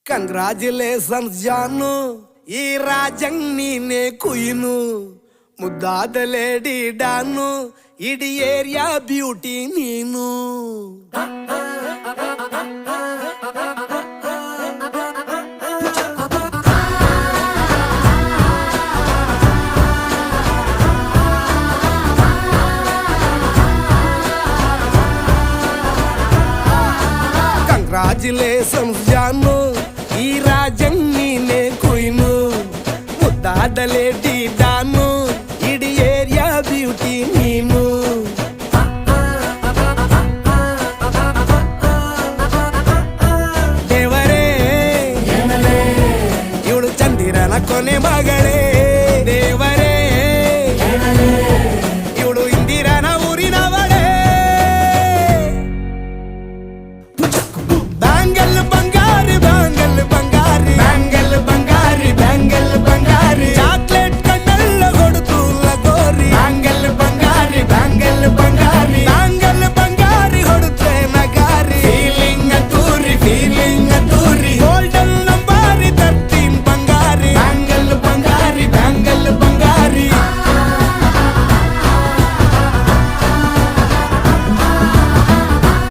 Congratulations ಜಾನು, ಈ ರಾಜಂಗ್ ನೀನೆ ಕುಯ್ನು, ಮುದ್ದಾದ ಲೇಡಿ ಡಾನು, ಇಡೀ ಏರಿಯಾ ಬ್ಯೂಟಿ ನೀನು. ಕಂಗ್ರಾಚುಲೇಷನ್ಸ್ ಜಾನು, ಈ ರಾಜಂಗ್ ನೀನೆ ಕುಯ್ನು, ಮುದ್ದಾದ ಲೇಡಿ ಡಾನು, ಇಡೀ ಏರಿಯಾ ಬ್ಯೂಟಿ ನೀನು. ದೇವರೇ ಇವಳು ಚಂದಿರನ ಕೊನೆ ಮಗಳೇ.